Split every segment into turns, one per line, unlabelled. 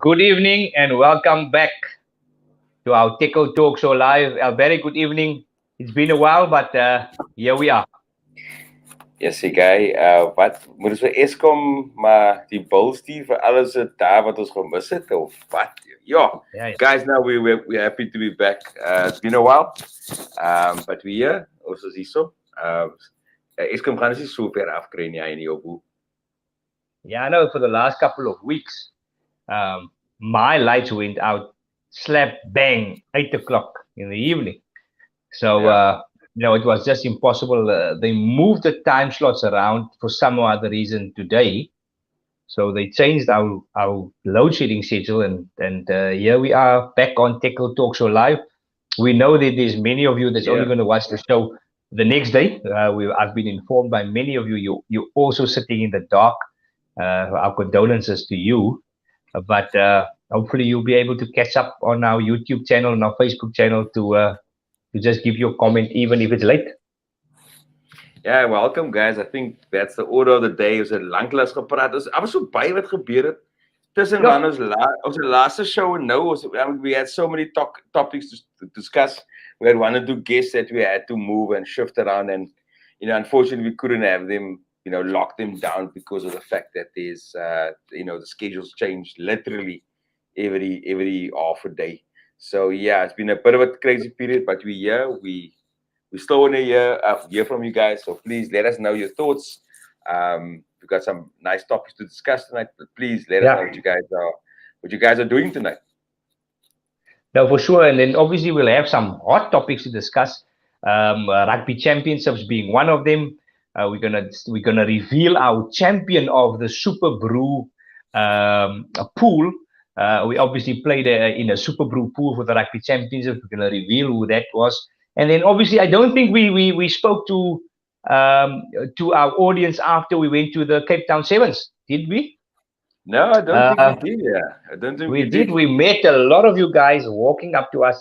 Good evening and welcome back to our Têkkel Talk Show live. A very good evening. It's been a while, but here we are.
Yes, guy. Wat moet ons vir Eskom maar die bolstie vir alles daar wat ons gemis het of wat? Ja,
Yeah,
guys, now we're happy to be back. It's been a while, but we here. Ons is hier so. Eskom gaan ons nie so ver afkry nie in die opbou.
yeah. I know for the last couple of weeks, my lights went out slap bang 8 o'clock in the evening. So it was just impossible. They moved the time slots around for some or other reason today. So they changed our load shedding schedule, and here we are back on Têkkel Talk Show live. We know that there's many of you that's only going to watch the show the next day. I've been informed by many of you. You're also sitting in the dark. Our condolences to you, but hopefully you'll be able to catch up on our YouTube channel and our Facebook channel to just give your comment, even if it's late.
Yeah, welcome guys. I think that's the order of the day. Ons het lanklaas gepraat. Ons was so baie wat gebeur het tussen ons laaste show and nou. We had so many topics to discuss. We had one or two guests that we had to move and shift around, and unfortunately we couldn't have them lock them down because of the fact that there's the schedules changed literally every half a day. So yeah, it's been a bit of a crazy period, but we still want to hear from you guys. So please let us know your thoughts. We've got some nice topics to discuss tonight, but please let us know what you guys are doing tonight.
No, for sure. And then obviously we'll have some hot topics to discuss. Rugby championships being one of them. We're gonna reveal our champion of the Superbru pool. We obviously played in a Superbru pool for the Rugby Championship. We're gonna reveal who that was. And then obviously, I don't think we spoke to our audience after we went to the Cape Town Sevens, did we?
No, I don't think we did. Yeah, I don't think we did.
We met a lot of you guys walking up to us,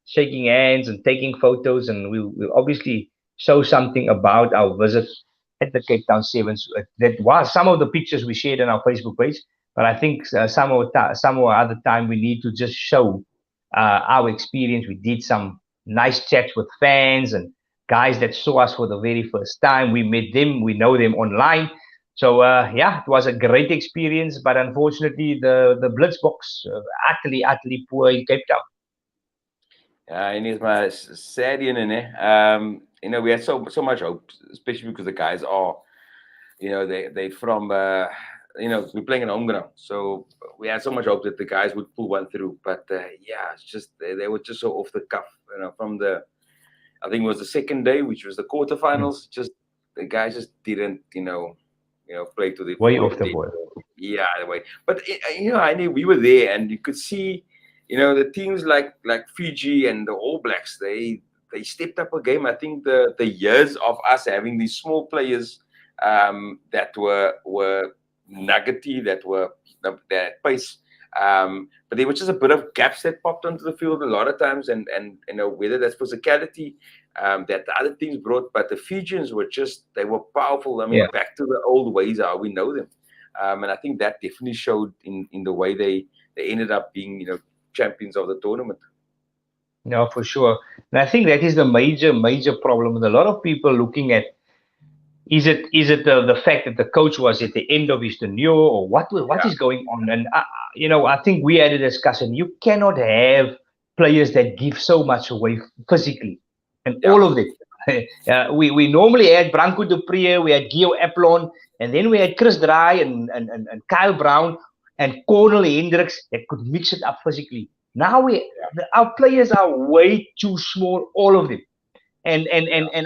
shaking hands and taking photos, and we'll obviously show something about our visit at the Cape Town Sevens. That was some of the pictures we shared on our Facebook page. But I think some or other time we need to just show our experience. We did some nice chats with fans and guys that saw us for the very first time. We met them. We know them online. So it was a great experience. But unfortunately, the Blitzboks utterly poor in Cape Town.
Yeah, and it's my sad, we had so much hope, especially because the guys are, they from. We're playing in home ground, so we had so much hope that the guys would pull one through. But it's just they were just so off the cuff. From I think it was the second day, which was the quarterfinals. Just the guys just didn't, play to the
way off the board.
Yeah, the way. But I knew we were there, and you could see, the teams like Fiji and the All Blacks. They stepped up a game. I think the years of us having these small players that were nuggety, that were that pace, but there was just a bit of gaps that popped onto the field a lot of times, and whether that's physicality that the other teams brought, but the Fijians they were powerful. I mean, back to the old ways how we know them, and I think that definitely showed in the way they ended up being champions of the tournament.
No, for sure, and I think that is the major problem with a lot of people looking at. Is it the fact that the coach was at the end of his tenure, or what is going on? And I think we had a discussion. You cannot have players that give so much away physically, and all of them. We normally had Branko de Pree, we had Gio Eplon, and then we had Chris Dry and Kyle Brown and Cornel Hendricks that could mix it up physically. Now our players are way too small, all of them, and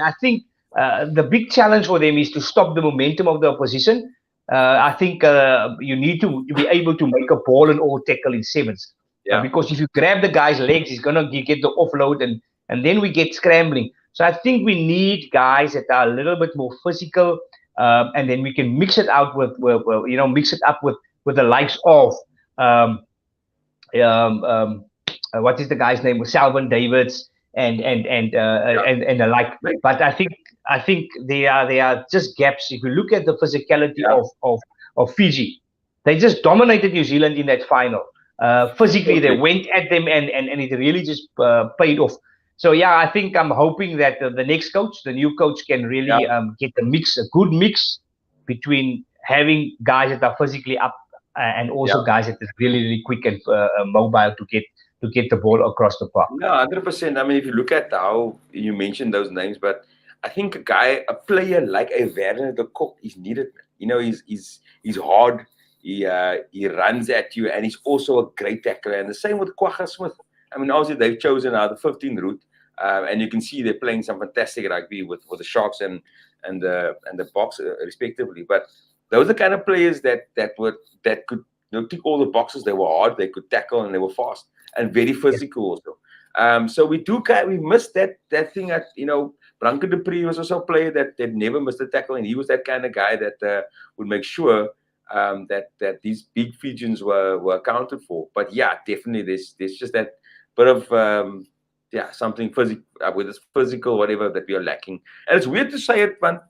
I think. The big challenge for them is to stop the momentum of the opposition. I think you need to be able to make a ball and all tackle in sevens. Because if you grab the guy's legs, he's going to get the offload, and then we get scrambling. So I think we need guys that are a little bit more physical, and then we can mix it out with the likes of what is the guy's name? Salvin Davids and the like. But I think they are just gaps. If you look at the physicality of Fiji, they just dominated New Zealand in that final. Physically, they
Okay.
went at them, and it really just paid off. So yeah, I think I'm hoping that the next coach, the new coach, can
Yeah.
really get a good mix between having guys that are physically up and also
Yeah.
guys that are really quick and mobile to get the ball across the park.
No, 100%. I mean, if you look at how you mentioned those names, but I think a player like a Werner de Kok is needed. You know, he's hard. He runs at you, and he's also a great tackler. And the same with Kwagga Smith. I mean, obviously they've chosen now the 15 route, and you can see they're playing some fantastic rugby with the Sharks and the Box respectively. But those are the kind of players that could tick all the boxes. They were hard, they could tackle, and they were fast and very physical also. So we missed that thing at Branko de Pre was also a player that never missed a tackle, and he was that kind of guy that would make sure that these big Fijians were accounted for. But yeah, definitely there's just that bit of something physical with this physical whatever that we are lacking. And it's weird to say it, man.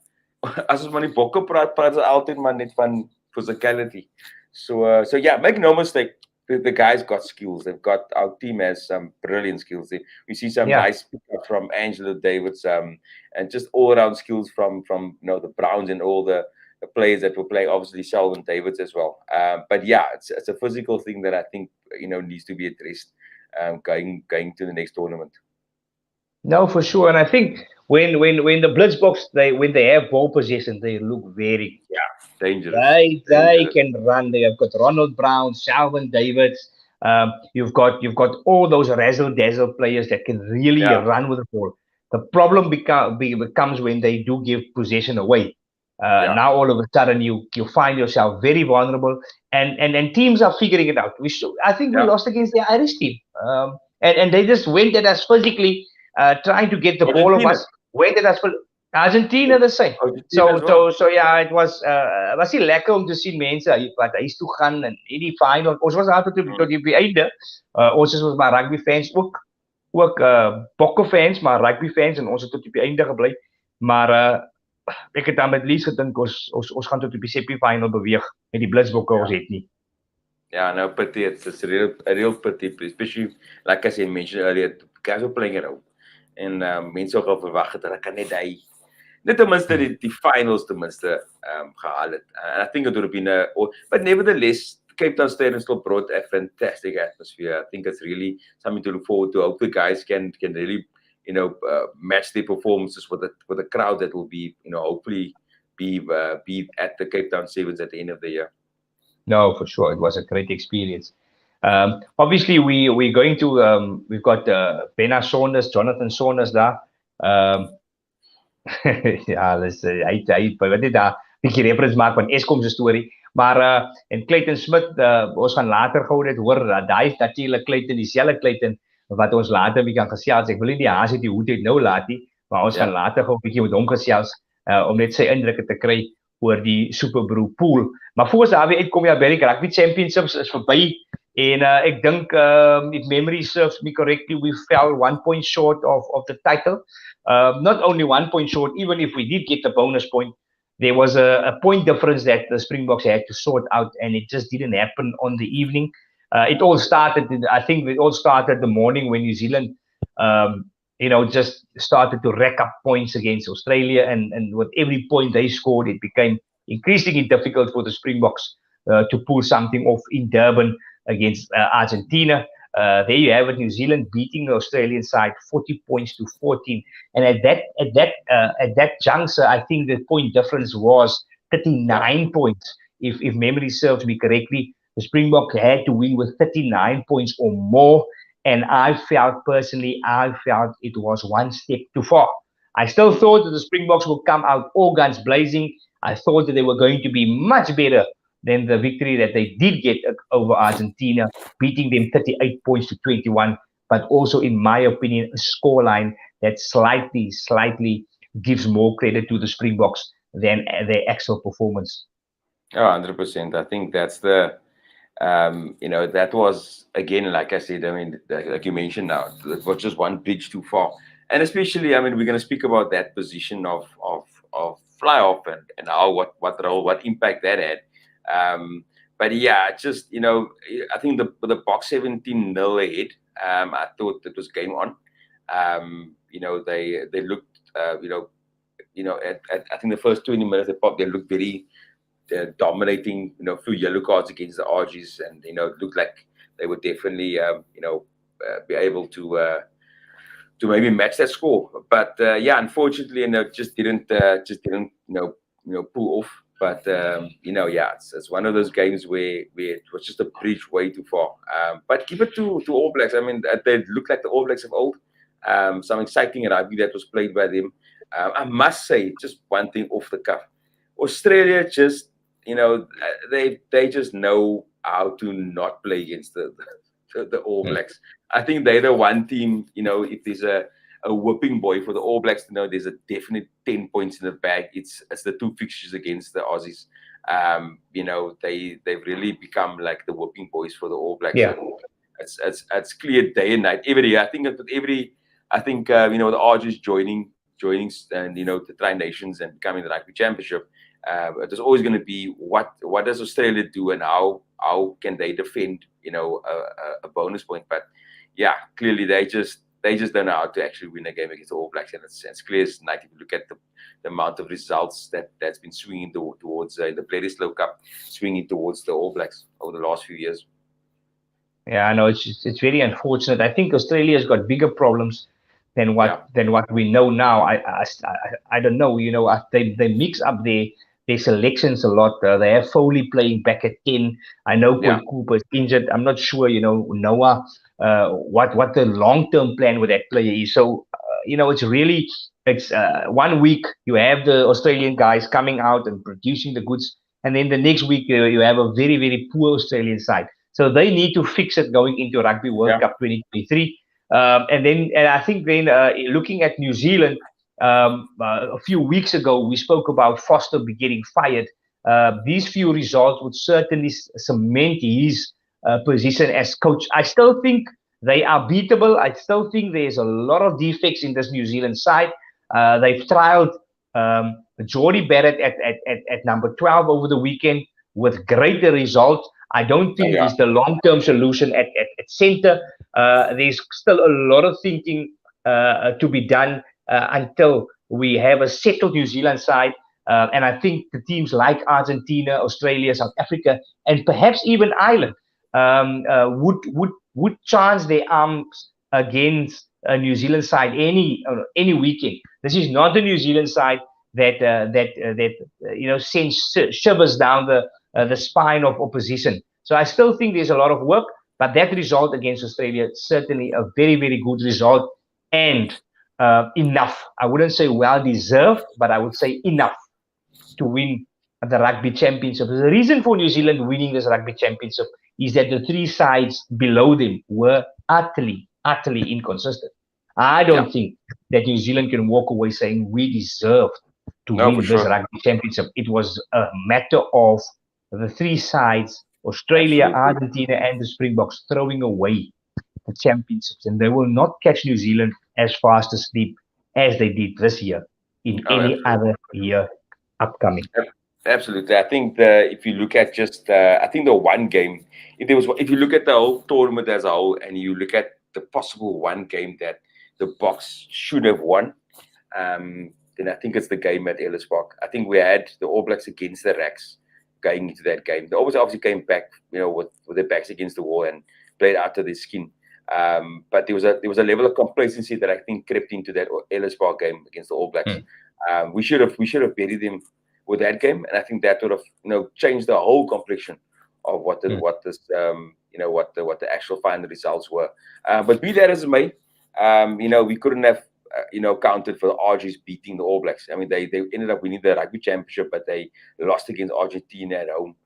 As ons van die bokke praat ons altyd maar net van physicality. So yeah, make no mistake. The guys got skills. Our team has some brilliant skills. We see some nice pickup from Angelo Davids, and just all around skills from the Browns and all the players that were playing. Obviously, Sheldon Davids as well. But yeah, it's a physical thing that I think needs to be addressed going to the next tournament.
No, for sure. And I think when the Blitzboks when they have ball possession, they look very
dangerous.
They can run. They have got Ronald Brown, Shalvin Davids. You've got all those razzle dazzle players that can really run with the ball. The problem becomes when they do give possession away. Now all of a sudden you find yourself very vulnerable, and teams are figuring it out. I think we lost against the Irish team, and they just went at us physically, trying to get the ball of us. Went at us. Argentina the same. So yeah, it was nie lekker om te sien mense wat huis toe gaan en die final. Ons was daar tot die einde. Ons is maar rugby fans ook bokke fans, maar rugby fans, en ons het tot die einde gebly. Maar ek het dan met Lies gedink ons gaan tot die semi final beweeg met die Blitzbokke ons het nie.
Yeah, no, pity. It's a real pity, especially like I mentioned earlier, guys were playing it out. En mense ook al verwag het dat kan net ten minste die finals ten minste gehaal het. And I think it would have been but nevertheless, Cape Town Stadium still brought a fantastic atmosphere. I think it's really something to look forward to. I hope the guys can really match their performances with the crowd that will be hopefully be at the Cape Town Sevens at the end of the year.
No, for sure, it was a great experience. Obviously, we're going to we've got Benna Saunders, Jonathan Saunders daar. Ja, hy wat dit daar bietjie reference maak van Eskom se storie. Maar en Clayton Smith, ons gaan later gou dit hoor. Daai natuurlik Clayton dieselfde Clayton wat ons later weer kan gesels. Ek wil nie die haas uit die hoed uit nou laat nie, maar ons gaan later gou 'n bietjie met hom gesels om net sy indrukke te kry oor die Superbru pool. Maar voor ons daar weer uitkom, ja, Berry Rugby Championships is verby. En ek dink if memory serves me correctly, we fell 1 point short of the title. Not only 1 point short, even if we did get the bonus point, there was a point difference that the Springboks had to sort out, and it just didn't happen on the evening. It all started the morning when New Zealand, just started to rack up points against Australia, and with every point they scored, it became increasingly difficult for the Springboks to pull something off in Durban against Argentina. There you have it, New Zealand beating the Australian side 40 points to 14. And at that juncture, I think the point difference was 39 points. If memory serves me correctly, the Springbok had to win with 39 points or more. And I felt it was one step too far. I still thought that the Springboks would come out all guns blazing. I thought that they were going to be much better than the victory that they did get over Argentina, beating them 38 points to 21. But also, in my opinion, a scoreline that slightly gives more credit to the Springboks than their actual performance.
Oh, 100%. I think that's that was, again, like I said, I mean, like you mentioned now, it was just one bridge too far. And especially, I mean, we're going to speak about that position of fly off and how what impact that had. But yeah, just I think the box 17-0 ahead. I thought it was game on. They looked at I think the first 20 minutes they looked very dominating, few yellow cards against the RGs, and it looked like they would definitely be able to maybe match that score. But unfortunately, just didn't pull off. But it's one of those games where it was just a bridge way too far. But give it to All Blacks. I mean, they look like the All Blacks of old. Some exciting rugby that was played by them. I must say, just one thing off the cuff. Australia just, they just know how to not play against the All Blacks. I think they're the one team, if there's a whipping boy for the All Blacks to know there's a definite 10 points in the bag. It's the two fixtures against the Aussies. They've really become like the whipping boys for the All Blacks.
Yeah.
It's clear day and night. Every year, I think the Aussies joining and the Tri Nations and becoming the Rugby Championship. There's always going to be what does Australia do and how can they defend a bonus point. But yeah, clearly they just don't know how to actually win a game against the All Blacks, and it's clear as night if you look at the amount of results that's been swinging towards the Bledisloe Cup, swinging towards the All Blacks over the last few years.
Yeah, I know it's very unfortunate. I think Australia's got bigger problems than what we know now. I don't know. They mix up their selections a lot. They have Foley playing back at 10. I know Cooper is injured. I'm not sure. Noah, what the long-term plan with that player is. So it's 1 week you have the Australian guys coming out and producing the goods, and then the next week you have a very, very poor Australian side. So they need to fix it going into Rugby World Cup 2023. And I think then looking at New Zealand, a few weeks ago, we spoke about Foster getting fired. These few results would certainly cement his position as coach. I still think they are beatable. I still think there's a lot of defects in this New Zealand side. They've trialed Geordie Barrett at number 12 over the weekend with greater results. I don't think it's the long-term solution at center. There's still a lot of thinking to be done until we have a settled New Zealand side. And I think the teams like Argentina, Australia, South Africa, and perhaps even Ireland would chance their arms against a New Zealand side any weekend. This is not the New Zealand side that sends shivers down the spine of opposition. So I still think there's a lot of work, but that result against Australia certainly a very, very good result, and enough. I wouldn't say well deserved, but I would say enough to win the Rugby Championship. The reason for New Zealand winning this Rugby Championship is that the three sides below them were utterly inconsistent. I don't think that New Zealand can walk away saying we deserved to win this Rugby Championship. It was a matter of the three sides, Australia, Argentina, and the Springboks, throwing away the championships, and they will not catch New Zealand as fast asleep as they did this year in any other year upcoming.
Absolutely. I think if you look at just, I think the one game, if you look at the whole tournament as a whole, and you look at the possible one game that the Boks should have won, then I think it's the game at Ellis Park. I think we had the All Blacks against the Racks going into that game. They obviously came back, with their backs against the wall and played out of their skin. But there was a level of complacency that I think crept into that Ellis Park game against the All Blacks. We should have buried them with that game, and I think that would have changed the whole complexion of what the actual final results were. But be that as it may, we couldn't have counted for the RGs beating the All Blacks. I mean, they ended up winning the Rugby Championship, but they lost against Argentina at home,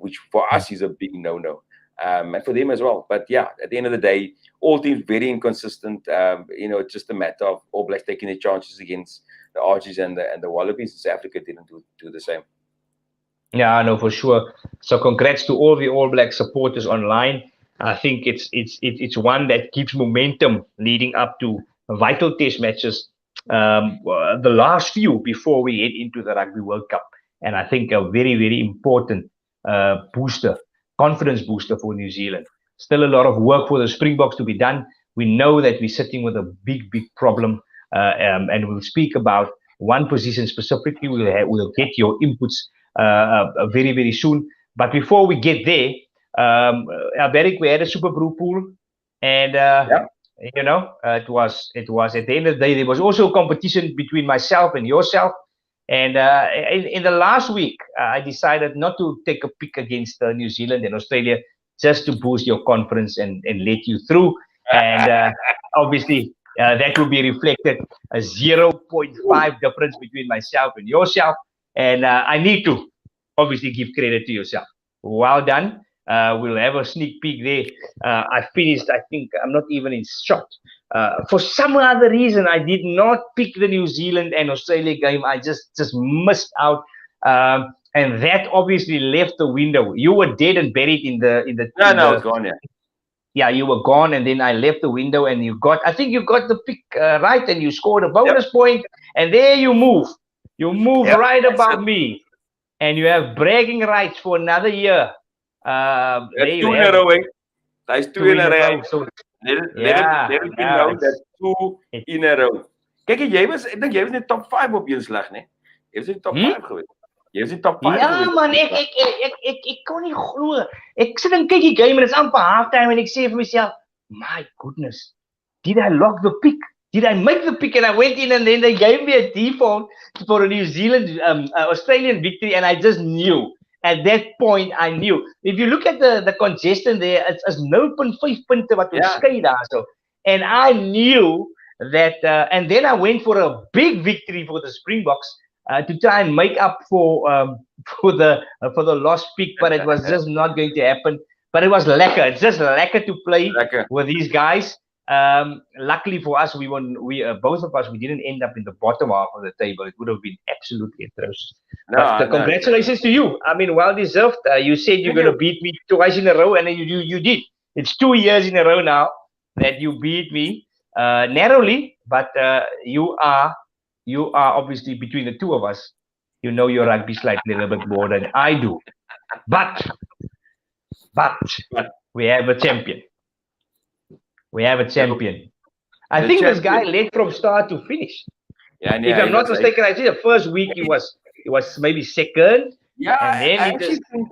which for us is a big no-no. And for them as well. But yeah, at the end of the day, all teams very inconsistent. It's just a matter of All Blacks taking their chances against the Archies and the Wallabies. South Africa didn't do the same.
Yeah, I know for sure. So congrats to all the All Black supporters online. I think it's one that keeps momentum leading up to vital test matches, the last few before we head into the Rugby World Cup. And I think a very, very important booster confidence booster for New Zealand. Still a lot of work for the Springboks to be done. We know that we're sitting with a big problem, and we'll speak about one position specifically. We'll get your inputs very, very soon. But before we get there, Beric, we had a Superbru pool, and it was at the end of the day there was also a competition between myself and yourself. And in the last week, I decided not to take a pick against New Zealand and Australia, just to boost your confidence and let you through. And obviously, that will be reflected a 0.5 difference between myself and yourself. And I need to obviously give credit to yourself. Well done. We'll have a sneak peek there. I finished, I think, I'm not even in shot. For some other reason, I did not pick the New Zealand and Australia game. I just missed out. And that obviously left the window. You were dead and buried in the.
No, it's gone,
Yeah, you were gone, and then I left the window, and I think you got the pick right, and you scored a bonus point, and there you move. You move right above me, and you have bragging rights for another year.
That's 2 in a row, That's 2 in a row. So, let it be known that's 2 in a row. Kijk, ik denk jij was in de top 5 op je slag, nee? Je was in de top 5 geweest. Je was in de top 5
geweest. Ja, man, ik kon niet geloven. Ik zit en kyk die game en het is amper halftime en ik sê vir myself, my goodness, did I lock the pick? Did I make the pick? And I went in and then they gave me a default for a New Zealand, Australian victory, and I just knew. At that point, I knew. If you look at the congestion there, it's 0.5 punte wat ons skei daar so. And I knew that, and then I went for a big victory for the Springboks to try and make up for the lost pick, but it was just not going to happen. But it was lekker. It's just lekker to play with these guys. Luckily for us, both of us, we didn't end up in the bottom half of the table. It would have been absolutely atrocious. But congratulations to you. I mean, well deserved. You said you're going to beat me twice in a row, and then you did. It's 2 years in a row now that you beat me narrowly, but you are obviously, between the two of us, you know your rugby slightly a little bit more than I do. But we have a champion. We have a champion. I think this guy led from start to finish.
Yeah,
if I'm not mistaken, I think the first week he was maybe second.
Yeah, and then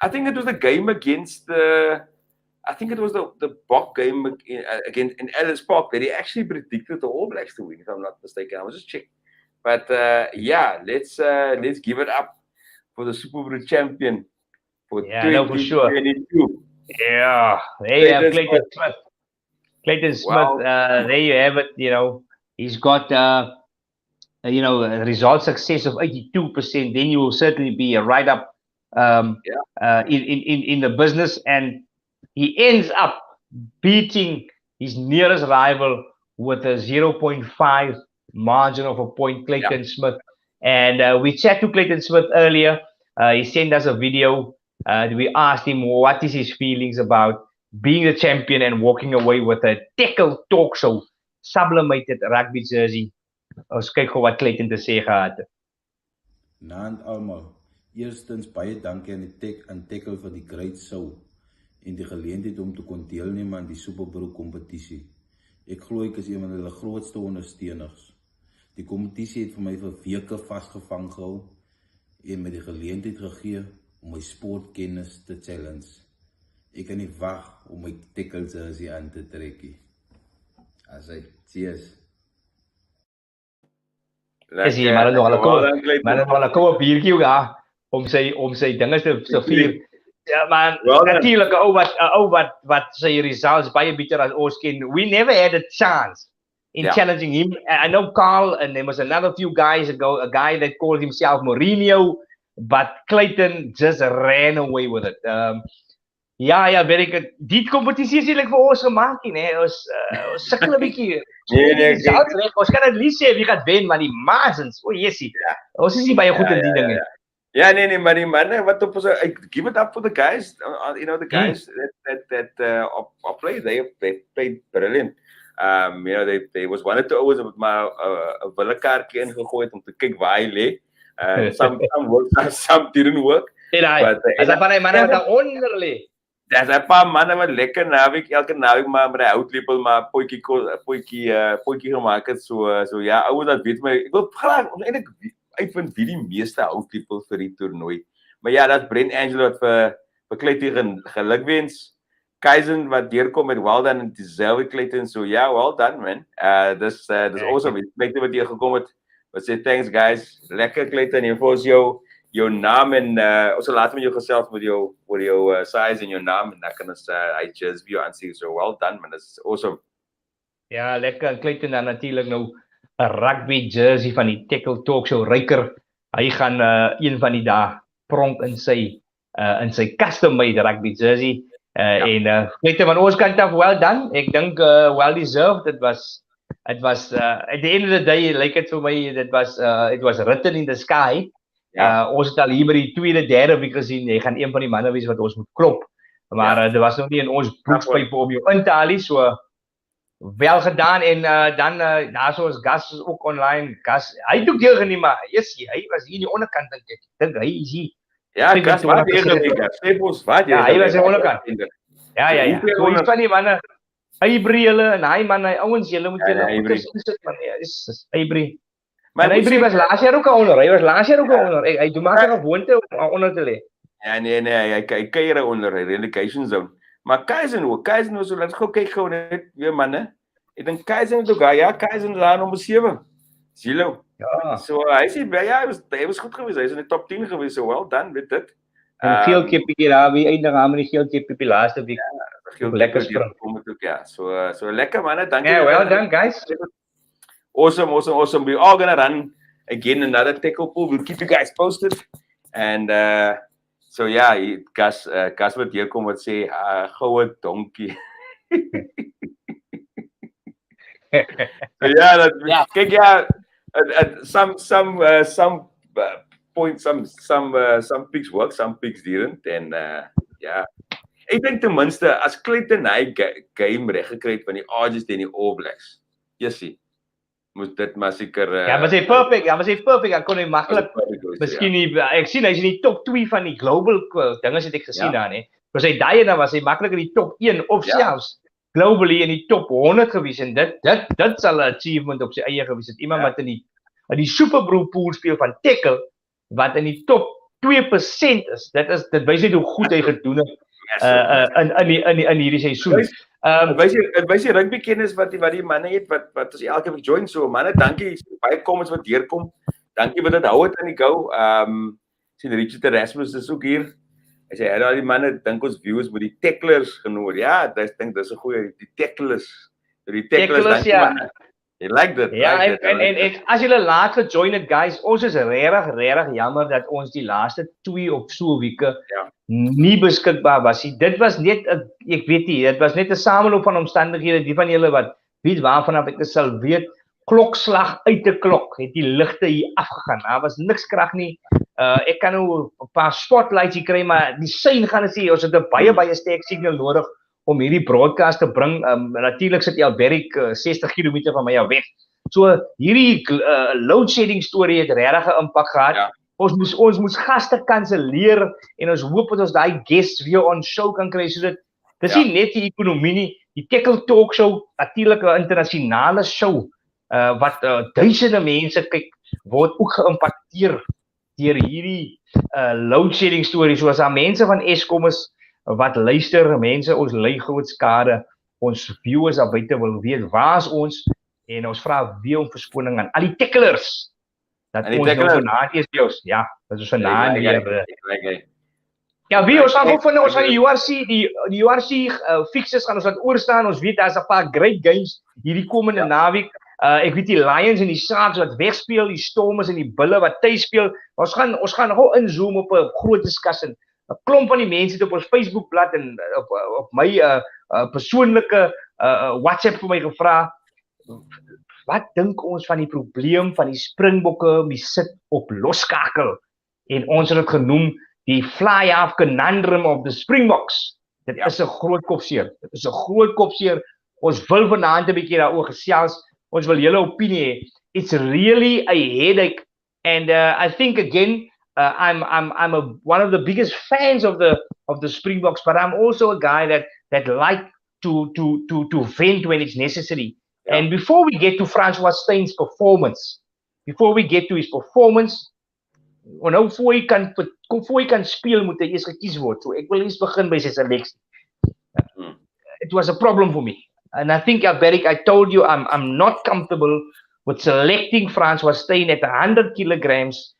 I think it was the game against the. I think it was the Bok game against in Ellis Park that he actually predicted the All Blacks to win. If I'm not mistaken, I was just checking. But let's give it up for the Superbru champion for 2022.
For sure. Yeah, there you have Clayton Smith. Clayton Smith, wow. There you have it. You know, he's got a result success of 82%. Then you will certainly be right up in the business, and he ends up beating his nearest rival with a 0.5 margin of a point, Clayton Smith. And we chatted to Clayton Smith earlier. He sent us a video. We asked him what is his feelings about being the champion and walking away with a Têkkel Talk Show sublimated rugby jersey. Ons kyk gou wat Clayton te sê gehad het.
Naand almal. Eerstens baie dankie aan Tekkel vir die great show en die geleentheid om te kon deelneem aan die Superbru kompetisie. Ek glo ek is een van hulle grootste ondersteuners. Die kompetisie het vir my vir weke vasgevang gehou en my die geleentheid gegee om my sportkennis te challenge. Ek kan nie wag om my Tekkel jersey aan te trek nie. Cheers.
Is hy maar nog al 'n koue biertjie daar om sy dinge te vier. Ja man, natuurlik wat sy results baie beter as ons ken. We never had a chance in challenging him. I know Carl, and there was another few guys ago, a guy that called himself Mourinho, but Clayton just ran away with it. Very good. Die kompetisie is eintlik vir ons gemaak nie. Ons sukkel 'n bietjie. Ons kan at least sê wie gaan wen, maar die margins, jessie. Ons is nie baie goed in die dinge.
Yeah, maar die manne wat op I give it up for the guys, the guys that played, they played brilliant. They was one of the always met my 'n wille kaartjie ingegooi om te kyk waar hy lê. Some worked, some didn't work.
As dat van die manne wat daar onder lê.
Daar's 'n paar manne wat lekker elke naweek maar met 'n houtlepel maar potjie gemaak het so ja, ouens dat weet my. Ek wil graag eintlik uitvind wie die meeste houtlepel vir die toernooi. Maar ja, dat Brent Angelo wat vir Clayton gelukwens. Kaizen wat deurkom met well done en dieselfde Clayton so ja, well done man. Dis awesome. Clayton wat hier gekom het. Wat sê thanks guys. Lekker Clayton, jy vir ons jou naam en ons sal later met jou gesels met jou size en jou naam en dan kan ons hy just view and see so well done man. Dis awesome.
Ja, lekker. Clayton dan natuurlik nou 'n rugby jersey van die Têkkel Talk Show ryker. Hy gaan een van die dae pronk in sy custom made rugby jersey. En Clayton van ons kant af well done. Ek dink well deserved. It was at the end of the day like it vir my it was written in the sky. Ons het al hier by die tweede, derde week gesien, jy gaan een van die manne wees wat ons moet klop. Maar dit was nog nie in ons broekspype om jou in te haal, so wel gedaan en dan daar so ons Gas is ook online. Gas, hy het ook deel geneem, maar hy was hier in die onderkant dink ek. Dink hy is hier.
Ja, Gas wat jy sê ons wat jy.
Ja, hy was aan die onderkant. Ja. So iets van die manne, Hybrie hulle en hy man, hy ouens julle moet julle sit man. Ja, is Hybrie. Maar Hybrie was laas jaar ook onder. Hy was laas jaar ook onder. Hy doen maar 'n gewoonte om onder te lê.
Ja, nee, hy kuier onder die relegation zone. Maar Kaizen was so laat gou kyk gou net weer manne. Ek dink Kaizen het ook Kaizen daar nommer 7. Zilo. Ja. So hy sê hy was goed geweest. Hy is in die top 10 geweest. So well done met dit.
En geelkepie daar wie eindig aan met die geelkepie laaste week. Lekker spring
kom dit ook ja. So lekker manne. Dankie.
Yeah, well done guys.
Awesome. We're all gonna run again another tackle pool. We'll keep you guys posted. And so yeah, Gas wat hier kom wat sê goue donkie. Kyk some points, some picks work, some picks didn't, and ek dink ten minste as Clayton hy game reg gekry het van die Argies teen die All Blacks. Jessie, moet dit maar seker
was hy perfect. Hy kon hy maklik. Miskien ek sien hy's in die top 2 van die global dinge het ek gesien daar nê. Was hy daai en dan was hy maklik in die top 1 of selfs globally in die top 100 gewees en dit sal 'n achievement op sy eie gewees het. Iemand wat in die Superbru pool speel van Tekkel wat in die top 2% is. Dit wys net hoe goed hy gedoen het in hierdie seisoen.
Dit wys die rugby kennis wat die manne het wat ons elke week join so manne. Dankie baie comments wat deurkom. Dankie wat dit hou het aan die go. Sien Richard Erasmus is ook hier. Hy sê al die manne dink ons viewers moet die Tekklers genoem. Ja, ek dink dis 'n goeie die Tekklers. Die Tekklers ja. Jy like dit.
Ja, en as julle laat gejoin het guys, ons is regtig jammer dat ons die laaste 2 of so weke nie beskikbaar was nie. Dit was net ek weet nie, dit was net 'n sameloop van omstandighede. Die van julle wat weet waarvan ek sal weet, klokslag uit 'n klok het die ligte hier afgegaan. Daar was niks krag nie. Ek kan nou 'n paar spotlights hier kry, maar die sein gaan dit sê ons het 'n baie sterk signal nodig om hierdie broadcast te bring. Natuurlik sit Alberik 60 km van my af weg. So hierdie load shedding storie het regtig 'n impak gehad. Ja. Ons moes gaste kanselleer en ons hoop dat ons daai guests weer on show kan kry sodat dis nie net die ekonomie nie, die Têkkel Talk Show, natuurlik 'n internasionale show wat duisende mense kyk word ook geïmpakteer deur hierdie load shedding storie. So as daar mense van Eskom is wat luister, mense ons ly groot skade, ons viewers daar buite wil weet waar is ons en ons vra weer om verskoning aan al die Tekkelers. Dat ons nou vanaand is jous. Ja, dat is vanaand hier. Ja, wie ons gaan ook van ons van die URC fixes gaan ons wat oorstaan. Ons weet daar's 'n paar great games hierdie komende naweek. Ek weet die Lions en die Sharks wat wegspeel, die Stormers en die Bulle wat tuis speel. Ons gaan nogal inzoom op 'n groot diskussie. 'n Klomp van die mense het op ons Facebookblad en op my persoonlike WhatsApp vir my gevra. Wat dink ons van die probleem van die Springbokke wie sit op losskakel? En ons het dit genoem die fly-half conundrum of the Springboks. Dit is 'n groot kopseer. Ons wil vanaand 'n bietjie daaroor gesels. Ons wil julle opinie hê. It's really a headache and I think again one of the biggest fans of the Springboks, but I'm also a guy that like to vent when it's necessary.
Yeah.
And before we get to Francois Stein's performance, before we get to his performance, nou voor hy kan speel moet hy eers gekies word. So ek wil eers begin by sy selectie. It was a problem for me. And I think, Beric, I told you I'm not comfortable with selecting Francois Steyn at 100 kilograms,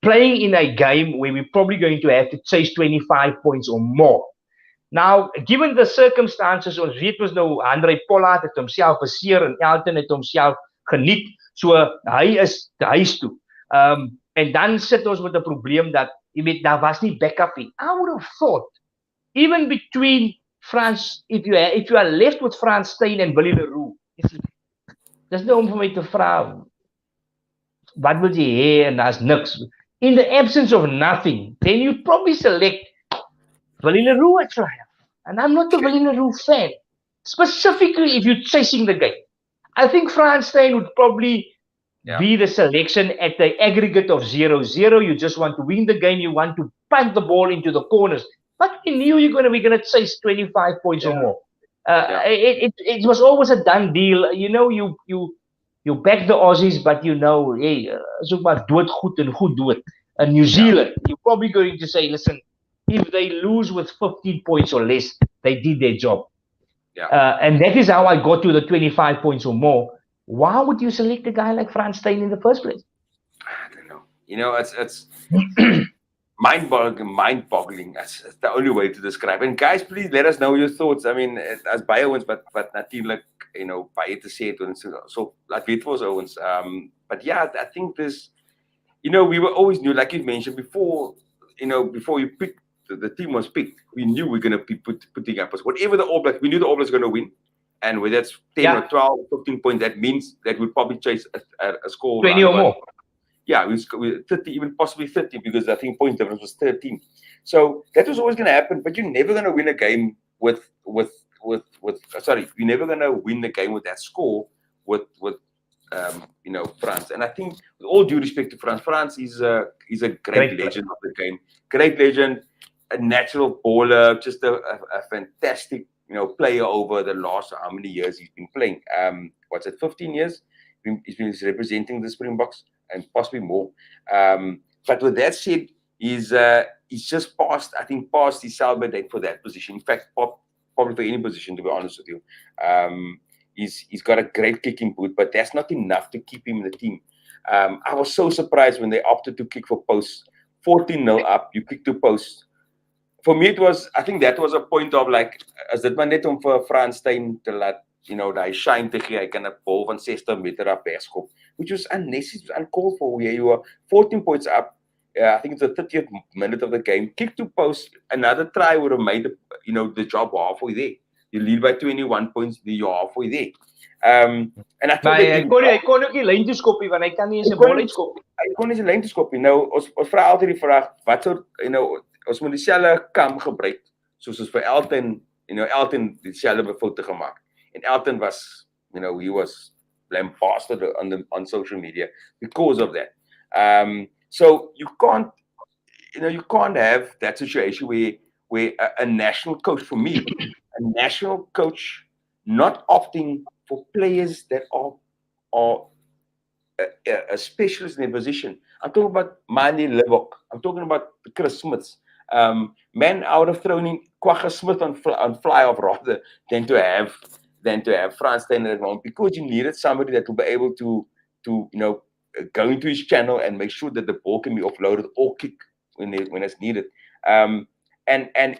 playing in a game where we're probably going to have to chase 25 points or more. Now, given the circumstances, ons weet ons nou, Andre Pollard het homself beseer en Elton het homself geniet, so hy is huis toe. En dan sit ons met 'n probleem dat, jy weet, daar was nie backup nie. I would have thought, even between France, if you are left with Frans Steyn and Willie Leroux, dis nou om vir my te vra, wat wil jy hê en daar's niks. In the absence of nothing, then you'd probably select Willie Leroux at trial. And I'm not a Willie Leroux fan. Specifically if you're chasing the game. I think Frans Steyn would probably be the selection at the aggregate of 0-0. You just want to win the game. You want to punt the ball into the corners. But you knew we're going to chase 25 points or more. It was always a done deal. You know, you back the Aussies, but you know, hey, soek maar dood goed en goed dood. In New Zealand, you're probably going to say, listen, if they lose with 15 points or less, they did their job. And that is how I got to the 25 points or more. Why would you select a guy like Frans Steyn in the first place?
I don't know. You know, it's mind-boggling. That's the only way to describe. And guys, please let us know your thoughts. I mean, as baie ouens, but natuurlijk, you know, baie te sê het en so laat weet vir ons ouens. But yeah, I think this, you know, we were always knew, like you mentioned before, you know, before you picked, the team was picked, we knew we were going to be putting up whatever the All Blacks, we knew the All Blacks were going to win. And whether it's 10 or 12, 15 points, that means that we'll probably chase a score
20 or more.
Yeah, we 30, even possibly 30, because I think point difference was 13. So that was always going to happen, but you're never going to win a game with sorry, you're never going to win the game with that score with you know, France. And I think, with all due respect to France, France is a great legend of the game, great legend, a natural baller, just a fantastic, you know, player over the last how many years he's been playing. What's it, 15 years? He's been representing the Springboks and possibly more. But with that said, he's just passed his sell-by date for that position. In fact, probably for any position, to be honest with you. He's got a great kicking boot, but that's not enough to keep him in the team. I was so surprised when they opted to kick for posts. 14-0 up, you kick to post. For me, I think that was a point of like, as dit maar net om vir Frans Steyn te laat, you know, die shine te gee, hy kan 'n bal van 60 meter af wegskop, which was unnecessary, uncalled for, where you were 14 points up. I think it's the 30th minute of the game. Kick to post, another try would have made the job halfway there. You lead by 21 points, you're halfway there. And I thought
hy kon ook nie lyn toe skop nie, want hy kan nie eens 'n bal uitskop nie.
Hy kon nie sy lyn toe skop nie. Nou ons vra altyd die vraag, wat sou ons moet dieselfde kam gebruik soos ons vir Elton, Elton dieselfde foute gemaak. And Elton was, he was lambasted on social media because of that. So you can't have that situation where a national coach, for me, a national coach not opting for players that are a specialist in their position. I'm talking about Manie Libbok. I'm talking about Chris Smiths. Man, I would have thrown in Kwagga Smith on fly off rather than to have Frans Steyn at home, because you needed somebody that will be able to go into his channel and make sure that the ball can be offloaded or kick when it's needed. And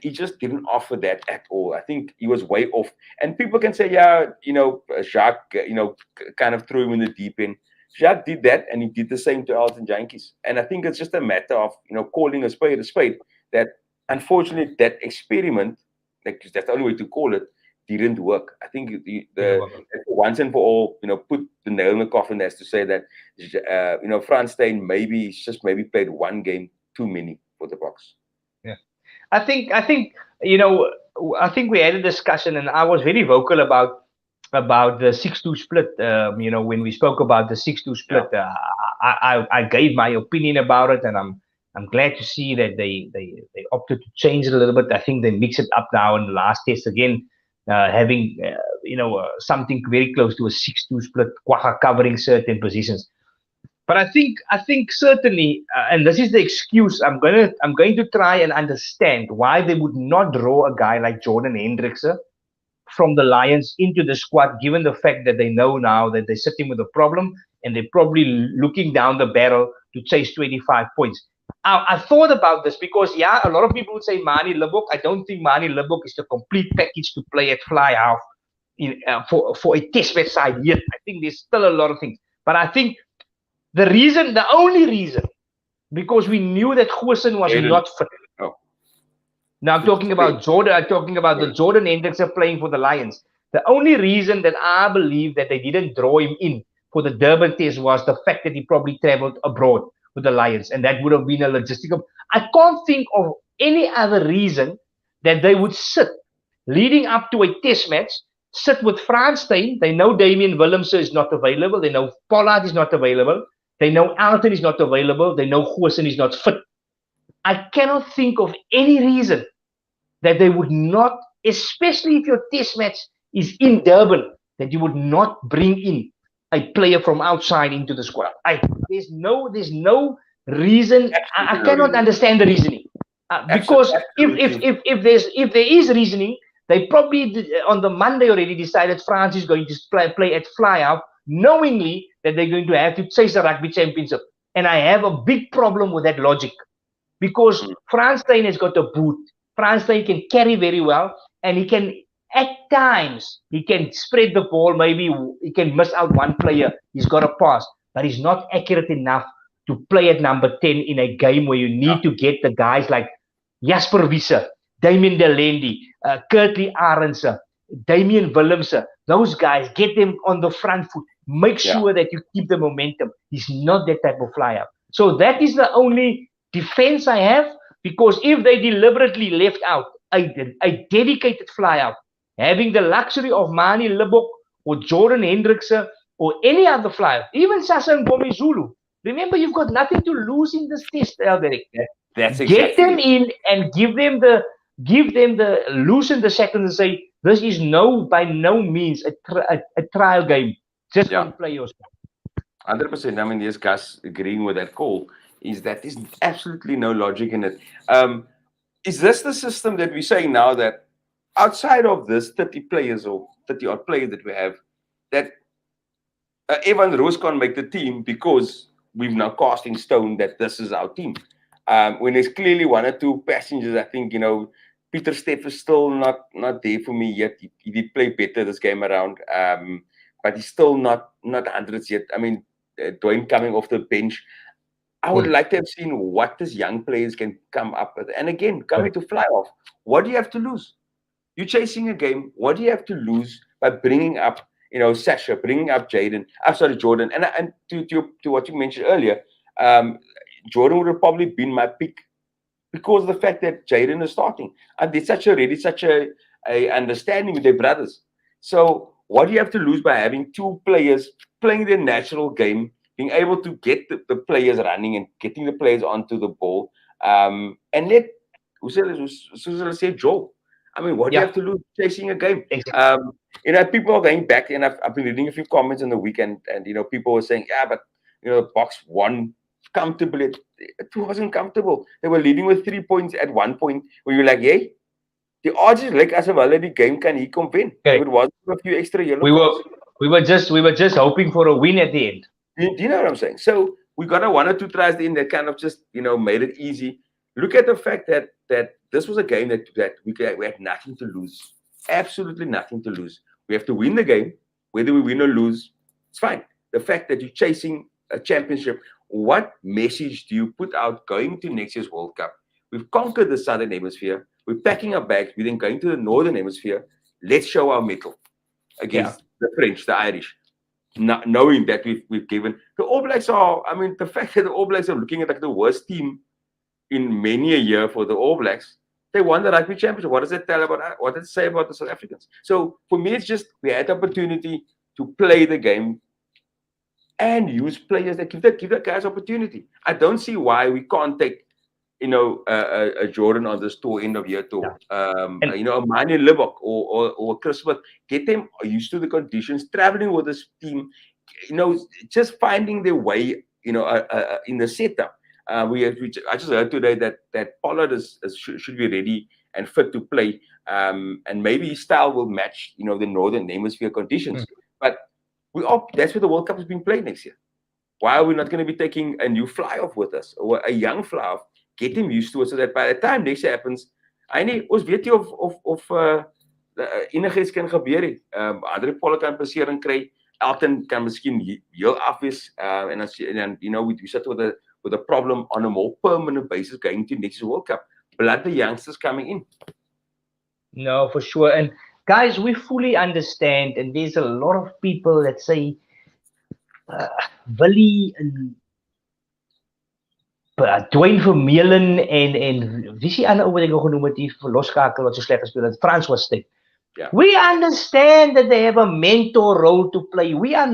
he just didn't offer that at all. I think he was way off. And people can say, Jacques, kind of threw him in the deep end. Jacques did that, and he did the same to Elton Jantjies. And I think it's just a matter of, calling a spade, that unfortunately that experiment, that's the only way to call it, didn't work. I think once and for all, put the nail in the coffin as to say that, Frans Steyn maybe played one game too many for the Boks.
Yeah. I think we had a discussion, and I was very vocal about the 6-2 split. When we spoke about the 6-2 split, I gave my opinion about it, and I'm glad to see that they opted to change it a little bit. I think they mix it up now in the last test again, having something very close to a 6-2 split, Kwagga covering certain positions. But I think certainly, and this is the excuse. I'm going to try and understand why they would not draw a guy like Jordan Hendrickse from the Lions into the squad, given the fact that they know now that they're sitting with a problem and they're probably looking down the barrel to chase 25 points. I thought about this because, yeah, a lot of people would say Manie Libbok. I don't think Manie Libbok is the complete package to play at fly half for a test match side yet. I think there's still a lot of things. But I think the only reason, because we knew that Goosen was not fit.
Oh.
Now I'm talking about Jordan. I'm talking about the Jordan Hendrickse playing for the Lions. The only reason that I believe that they didn't draw him in for the Durban test was the fact that he probably traveled abroad with the Lions, and that would have been a logistical. I can't think of any other reason that they would sit leading up to a test match, sit with Frans Steyn. They know Damian Willemse is not available. They know Pollard is not available. They know Alton is not available. They know Goosen is not fit. I cannot think of any reason that they would not, especially if your test match is in Durban, that you would not bring in a player from outside into the squad. There's no reason. I cannot understand the reasoning. Because if there is reasoning, they probably on the Monday already decided France is going to play at fly out, knowingly that they're going to have to chase the rugby championship. And I have a big problem with that logic. Because Frans Steyn has got a boot. Frans Steyn can carry very well, and he can, at times, he can spread the ball. Maybe he can miss out one player. He's got a pass, but he's not accurate enough to play at number 10 in a game where you need to get the guys like Jasper Wiese, Damien Delendi, Kurtley Arendse, Damian Willemse. Those guys, get them on the front foot. Make sure that you keep the momentum. He's not that type of flyer. So that is the only defense I have, because if they deliberately left out a dedicated flyer, having the luxury of Manie Libbok or Jordan Hendrickse or any other flyer, even Sasa Ngomi Zulu, remember, you've got nothing to lose in this test, Derek.
That's exactly.
Get them in and give them the loosen the seconds and say, this is by no means a trial game. Just one player.
100%. I mean, yes, Gus agreeing with that call. Is that there's absolutely no logic in it. Is this the system that we're saying now, that outside of this 30 players or 30 odd players that we have, that Evan Roos can't make the team because we've now cast in stone that this is our team? When there's clearly one or two passengers, I think, Peter Steff is still not there for me yet. He did play better this game around, but he's still not hundreds yet. I mean, Dwayne coming off the bench. I would like to have seen what these young players can come up with. And again, coming to fly off, what do you have to lose? You're chasing a game. What do you have to lose by bringing up, Sasha, bringing up Jordan? And to what you mentioned earlier, Jordan would have probably been my pick because of the fact that Jaden is starting. And there's such a understanding with their brothers. So what do you have to lose by having two players playing their natural game, being able to get the players running and getting the players onto the ball, and let say Joe. I mean, what do you have to lose chasing a game?
Exactly.
People are going back, and I've been reading a few comments on the weekend, and people were saying, but Box won comfortably. It wasn't comfortable. They were leading with 3 points at one point where you're like, hey, the odds is like as a valid game can he come win.
Okay.
It was a few extra yellow cards.
We were just hoping for a win at the end.
Do you know what I'm saying? So we got a 1 or 2 tries in that kind of just made it easy. Look at the fact that this was a game that we had nothing to lose, absolutely nothing to lose. We have to win the game, whether we win or lose. It's fine. The fact that you're chasing a championship, what message do you put out going to next year's World Cup? We've conquered the Southern Hemisphere. We're packing our bags. We're then going to the Northern Hemisphere. Let's show our mettle against the French, the Irish. Not knowing that we've given the All Blacks are, I mean, the fact that the All Blacks are looking at like the worst team in many a year for the All Blacks, they won the rugby championship. What does it tell about? What does it say about the South Africans? So for me, it's just we had the opportunity to play the game and use players that give the guys opportunity. I don't see why we can't take a Jordan on this tour, end of year tour,
And
a Manu Libok or Chris Smith, get them used to the conditions, traveling with this team, just finding their way, in the setup. I just heard today that Pollard should be ready and fit to play, and maybe his style will match, the Northern Hemisphere conditions. But that's where the World Cup is being played next year. Why are we not going to be taking a new fly-off with us, or a young fly-off, get him used to it, so that by the time next year happens, ons weet jy of enigiets kan gebeur nie. Andre Pollard kan passering kry, Elton kan miskien heel af wees, and then we sit with a problem on a more permanent basis going to next World Cup. Blood the youngsters coming in.
No, for sure. And guys, we fully understand, and there's a lot of people that say Willie and Dwayne Vermeulen en wie is die ander ou wat ek genoem het, die loskakel wat so sleg gespeel het, Frans was dit.
Yeah.
We understand that they have a mentor role to play. We are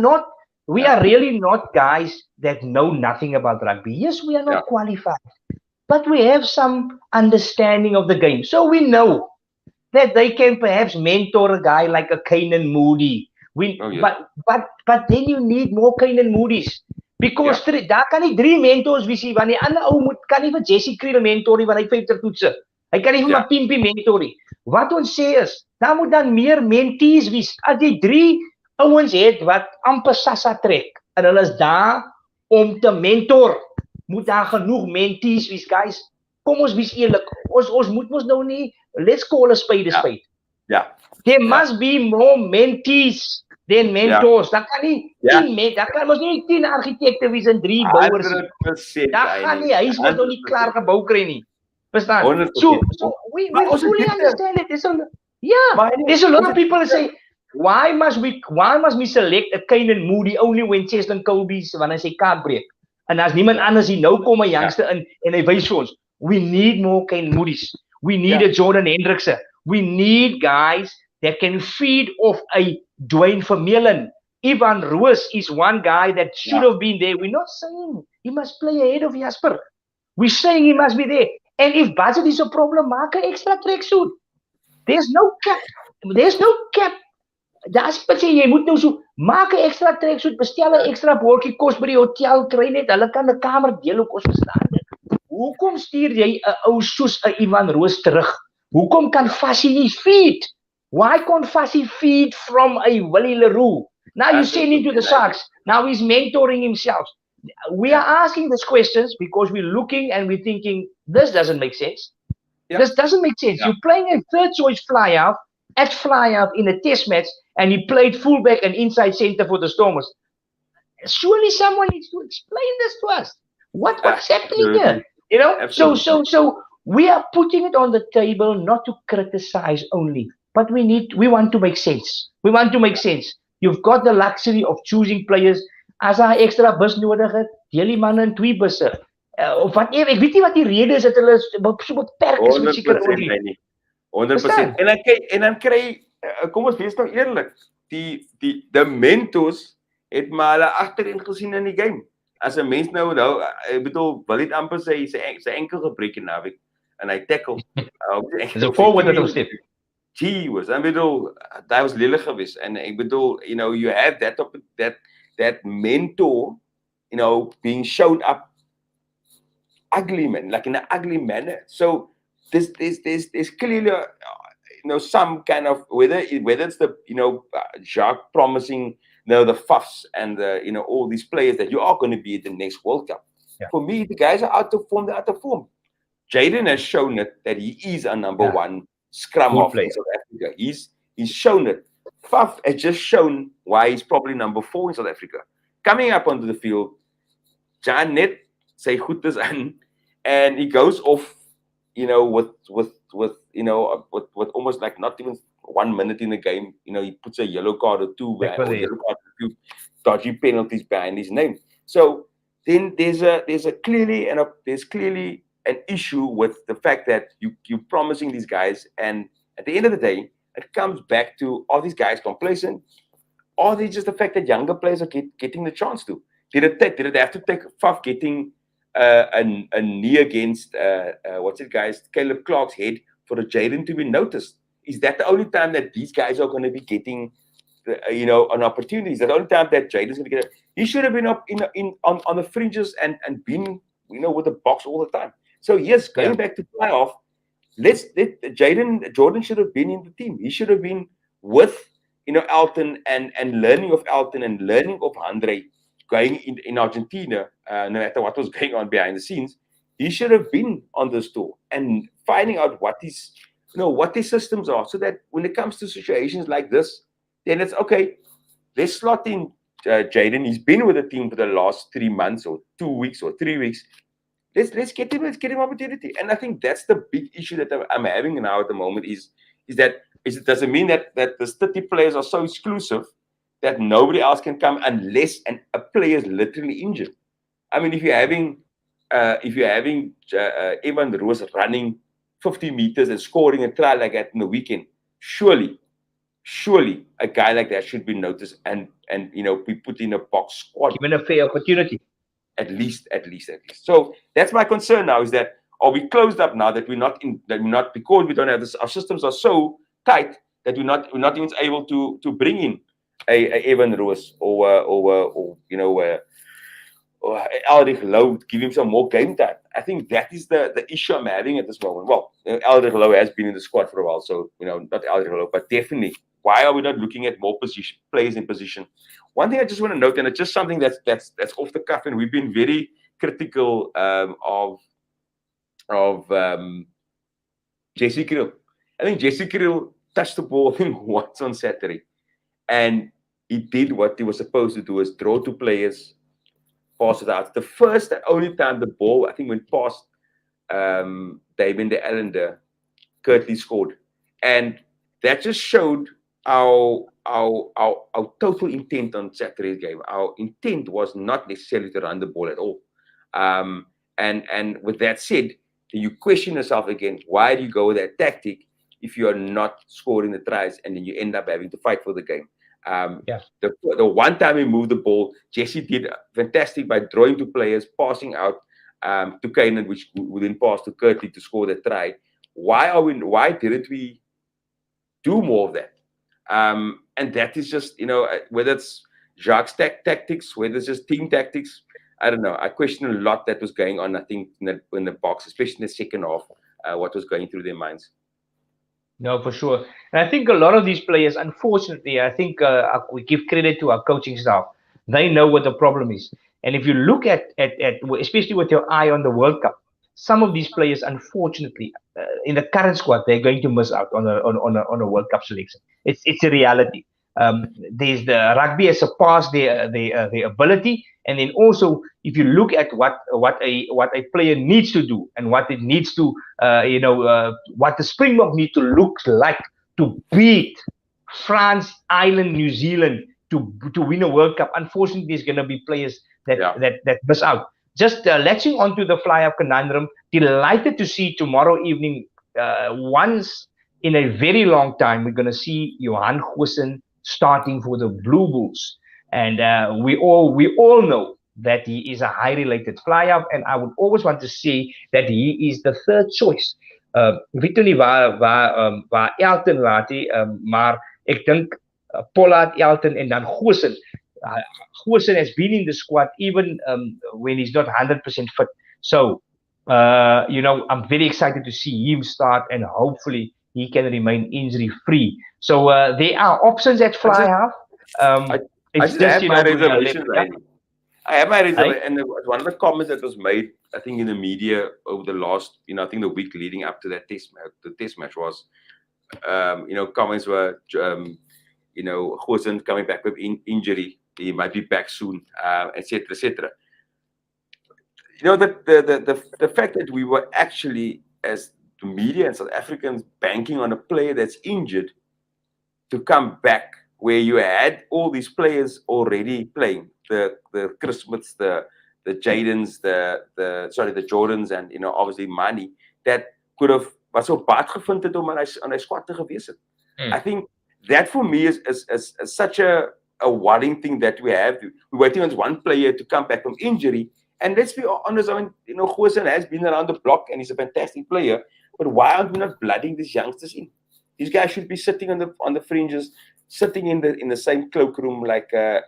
really not guys that know nothing about rugby. Yes, we are not qualified, but we have some understanding of the game. So we know that they can perhaps mentor a guy like a Keenan Moody. But then you need more Keenan Moody's. Because daar kan nie 3 mentors wees nie, want die ander ou kan nie vir Jesse Kriel mentor nie, want hy 50 toetse. Hy kan nie vir Mapimpi mentor nie. Wat ons sê is, daar moet dan meer mentees wees. As jy 3 ouens het wat amper sassa trek, en hulle is daar om te mentor, moet daar genoeg mentees wees, guys. Kom ons wees eerlik. Ons moet mos nou nie, let's call a spade a spade. There must be more mentees than mentors. Dat kan nie 10 dat kan mos nie 10 argitekte wees en 3 bouers. Dat gaan nie, hy is mos nou nie klaar gebou kry nie. Verstaan? So we fully understand it. There's a lot of people that say, why must we select a Keenan Moody only when Cheslin Colby's wanneer sy kaart breek? En as niemand anders hier nou kom 'n youngster in en hy wys vir ons. We need more Keenan Moody's. We need a Jordan Hendrickse. We need guys that can feed off a Dwayne Vermeulen. Ivan Roos is one guy that should have been there. We're not saying he must play ahead of Jasper. We're saying he must be there. And if budget is a problem, maak 'n extra tracksuit. There's no cap. Daar's wat sê jy moet nou so maak 'n extra tracksuit, bestel 'n extra bordjie kos by die hotel, kry net hulle kan 'n kamer deel ook, ons verstaan dit. Hoekom stuur jy 'n ou soos 'n Ivan Roos terug? Hoekom kan Fassie nie feed? Why can't Fassie feed from a Willie Leroux? Now you send him to the Sharks. Now he's mentoring himself. We are asking these questions because we're looking and we're thinking, this doesn't make sense. This doesn't make sense. You're playing a third choice fly-out in a test match, and he played fullback and inside center for the Stormers. Surely someone needs to explain this to us. What's happening here? You know? So we are putting it on the table not to criticize only, but we want to make sense. We want to make sense. You've got the luxury of choosing players. As hy extra bus nodig het, deel die manne in 2 busse. Of wat ek weet nie wat die rede is dat hulle so beperk is met seker olie.
100%. En dan kry kom ons wees nou eerlik, die mentors het maar hulle agterin gesien in die game. As 'n mens nou ek bedoel, wil dit amper sy enkel gebreek in naweek en hy tackle.
Dis 'n forward wat hom step.
Gee was, ek bedoel, daai was lelig geweest en ek bedoel, you have that mentor, being shown up ugly, man, like in an ugly manner. So there's clearly some kind of whether it's the Jacques promising the Fafs and the all these players that you are going to be at the next World Cup. For me, the guys are out of form. They're out of form. Jaden has shown it that he is a number one scrum half in South Africa. He's shown it. Faf has just shown why he's probably number 4 in South Africa. Coming up onto the field, Jan net sy goed is in, and he goes off, with almost like not even 1 minute in the game. He puts a yellow card or 2 behind, or yellow card or 2 dodgy penalties behind his name. So then there's clearly an issue with the fact that you're promising these guys, and at the end of the day, it comes back to, are these guys complacent? Or are they just the fact that younger players are getting the chance to? Did it have to take Faf getting a knee against what's it, guys? Caleb Clark's head for a Jaden to be noticed. Is that the only time that these guys are going to be getting, an opportunity? Is that the only time that Jaden's going to get? He should have been up on the fringes and been, with the box all the time. So yes, going back to playoff, let Jordan should have been in the team. He should have been with Elton and learning of Elton and learning of Andre going in Argentina, no matter what was going on behind the scenes. He should have been on this tour and finding out what his systems are, so that when it comes to situations like this, then it's okay. Let's slot in Jaden. He's been with the team for the last 3 months or 2 weeks or 3 weeks. Let's get him opportunity. And I think that's the big issue that I'm having now at the moment is that it doesn't mean that the 30 players are so exclusive that nobody else can come unless a player is literally injured. I mean, if you're having Evan Roos running 50 meters and scoring a try like that in the weekend, surely a guy like that should be noticed and be put in a box squad.
Given a fair opportunity.
At least. So that's my concern now, is that are we closed up now, that we're not because we don't have this, our systems are so tight that we're not even able to bring in a Evan Roos or Aldrich Lowe, give him some more game time. I think that is the issue I'm having at this moment. Well, Aldrich Lowe has been in the squad for a while, so not Aldrich Lowe, but definitely, why are we not looking at more players in position? One thing I just want to note, and it's just something that's off the cuff, and we've been very critical of Jesse Kriel. I think Jesse Kriel touched the ball, I think, once on Saturday, and he did what he was supposed to do, is draw two players, pass it out. The first and only time the ball, I think, went past David de Allender, Kirtley scored. And that just showed our total intent on Saturday's game. Our intent was not necessarily to run the ball at all. And with that said, you question yourself again, why do you go with that tactic if you are not scoring the tries, and then you end up having to fight for the game? The one time he moved the ball, Jesse did fantastic by drawing to players, passing out to Kanan, which would then pass to Kirtley to score the try. Why didn't we do more of that? And that is just, whether it's Jacques' tactics, whether it's just team tactics, I don't know. I question a lot that was going on, I think, in the box, especially in the second half, what was going through their minds.
No, for sure. And I think a lot of these players, unfortunately, I think we give credit to our coaching staff. They know what the problem is. And if you look at especially with your eye on the World Cup, some of these players, unfortunately, in the current squad, they're going to miss out on a World Cup selection. It's a reality. There's the rugby has surpassed their ability, and then also if you look at what a player needs to do and what it needs to what the Springbok need to look like to beat France, Ireland, New Zealand to win a World Cup. Unfortunately, there's going to be players that miss out. Just latching onto the fly-up conundrum, delighted to see tomorrow evening, once in a very long time, we're going to see Johan Goosen starting for the Blue Bulls. And we all know that he is a high-related fly-up, and I would always want to say that he is the third choice. Weet nie waar Elton laat hy, maar ek dink Pollard, Elton en dan Goosen. Goosen has been in the squad even when he's not 100% fit. So, I'm very excited to see him start, and hopefully he can remain injury-free. So there are options at fly half.
I have my reservations. I have my reservations, and one of the comments that was made, I think, in the media over the last, I think the week leading up to that test match was, comments were, Goosen coming back with injury. He might be back soon, etc., etc. The fact that we were actually, as the media and South Africans, banking on a player that's injured to come back, where you had all these players already playing, the Chris Smiths, the Jadens, the Jordans, and obviously Mani, that could have was so baat gevind het om aan hy squad te gewees het. I think that for me is such a worrying thing that we have. We're waiting on one player to come back from injury, And let's be honest, I mean, Goosen has been around the block and he's a fantastic player. But why aren't we not blooding these youngsters in? These guys should be sitting on the fringes, sitting in the same cloakroom like the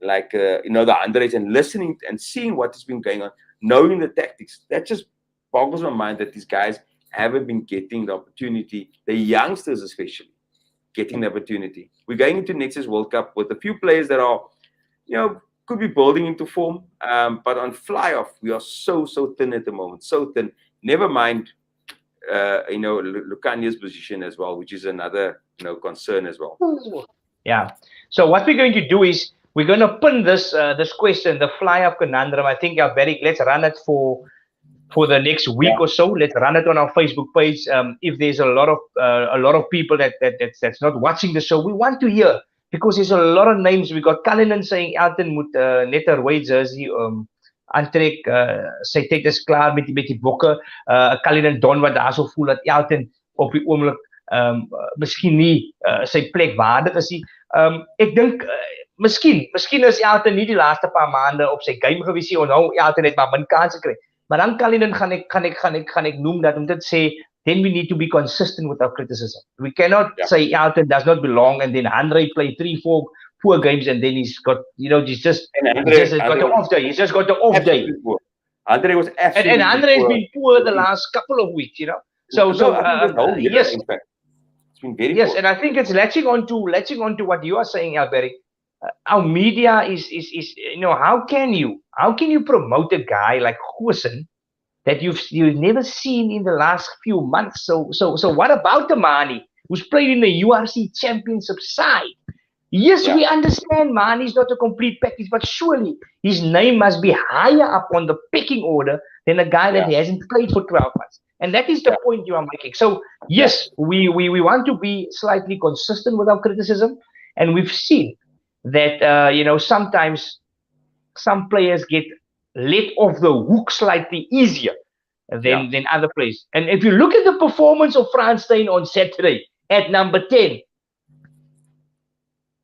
underage, and listening and seeing what has been going on, knowing the tactics. That just boggles my mind that these guys haven't been getting the opportunity, the youngsters especially, getting the opportunity. We're going into next year's World Cup with a few players that are, could be building into form, but on fly-off, we are so thin at the moment, so thin. Never mind, Lucanya's position as well, which is another, concern as well.
Yeah. So what we're going to do is we're going to pin this question, the fly-off conundrum. I think, Barry, let's run it for the next week or so. Let's run it on our Facebook page. If there's a lot of people that's not watching the show, we want to hear, because there's a lot of names. We got Cullinan saying Elton moet net 'n rooi jersey aantrek. Sy tyd is klaar met die bokke. Cullinan Don wat daarso voel dat Elton op die oomblik miskien nie sy plek waardig is nie. Ek dink miskien is Elton nie die laaste paar maande op sy game gewees nie. Onthou, Elton het maar min kans gekry. Maar dan Cullinan gaan ek noem dat om dit sê, then we need to be consistent with our criticism. We cannot say Elton does not belong and then Andre play 3-4 poor games and then he's got, he's just got the off day. He's just got the off day.
Andre was absolutely
and Andre has been poor the last couple of weeks, So yes,
in fact, it's been very
yes,
poor.
and I think it's latching on to what you are saying, Alberic. Our media is how can you promote a guy like Goosen that you've never seen in the last few months? So what about the Mani, who's played in the URC Championship side? Yes, we understand Mani's not a complete package, but surely his name must be higher up on the pecking order than a guy that hasn't played for 12 months. And that is the point you are making. So yes, we want to be slightly consistent with our criticism, and we've seen that sometimes some players get let off the hook slightly easier than other players. And if you look at the performance of Frans Steyn on Saturday at number 10,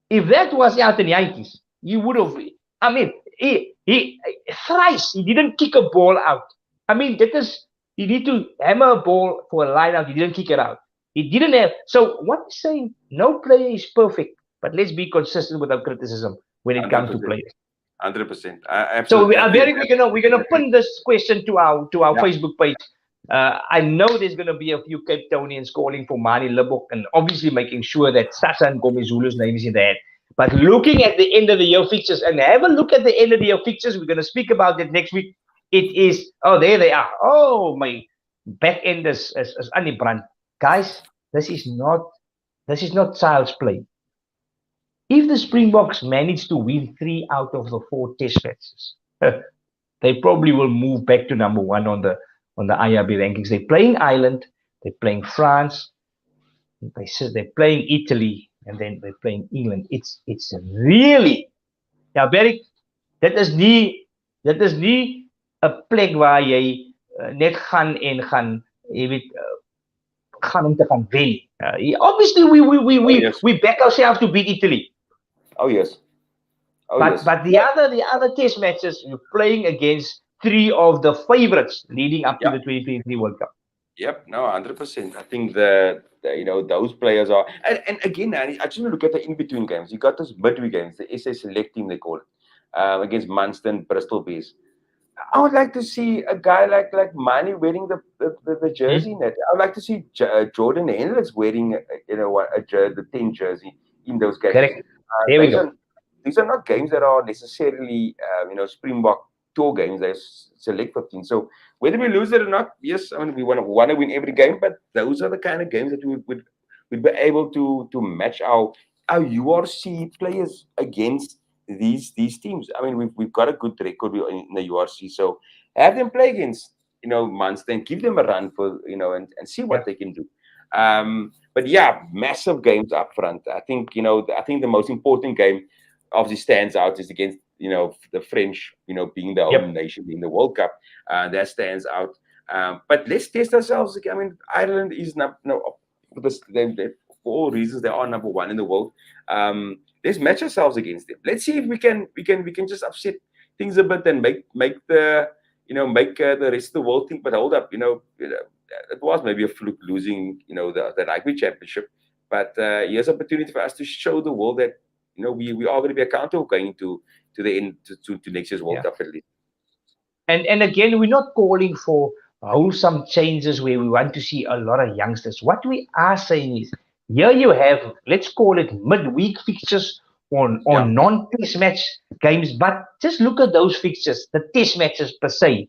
if that was out in the Yankees, you would have. I mean, he thrice he didn't kick a ball out. I mean, you need to hammer a ball for a line out. He didn't kick it out. He didn't have. So what I'm saying, no player is perfect, but let's be consistent with our criticism when it comes to players.
100%.
So we're gonna pin this question to our Facebook page. I know there's gonna be a few Cape Townians calling for Mani Libbok and obviously making sure that Sasa and Gomezulu's name is in there. But looking at the end of the year fixtures, and have a look at the end of the year fixtures, we're gonna speak about that next week. It is there they are. Oh, my back end is Annie Brandt. Guys, this is not child's play. If the Springboks manage to win 3 out of the 4 test matches, they probably will move back to number 1 on the IRB rankings. They're playing Ireland, they're playing France, they're playing Italy, and then they're playing England. It's really, Barry, that is nie 'n plek waar jy net gaan om te gaan wen. Obviously, we back ourselves to beat Italy.
Oh yes.
But the other test matches, you're playing against 3 of the favorites leading up to the 2023 World Cup.
Yep, no, 100%. I think those players are, and again, I just want to look at the in-between games. You got those midweek games, the SA Select team they call it, against Munster, Bristol Bees. I would like to see a guy like Mani wearing the jersey net. I would like to see Jordan Hendricks wearing the 10 jersey in those games.
Correct. There we go.
These are not games that are necessarily Springbok tour games. They're Select 15. So whether we lose it or not, yes, I mean we want to win every game, but those are the kind of games that we'd be able to match our URC players against these teams. I mean, we've got a good record in the URC, so have them play against Munster and give them a run for and see what they can do. But yeah, massive games up front. I think the most important game obviously stands out is against the French, being the home nation in the World Cup. That stands out. But let's test ourselves. I mean, Ireland is for all reasons they are number 1 in the world. Let's match ourselves against them. Let's see if we can just upset things a bit and make the the rest of the world think. But hold up, it was maybe a fluke losing the rugby championship, but here's an opportunity for us to show the world that we are going to be accountable going into the end to next year's World Cup at least.
And again, we're not calling for wholesome changes where we want to see a lot of youngsters. What we are saying is, here you have, let's call it midweek fixtures on non-test match games, but just look at those fixtures, the test matches per se.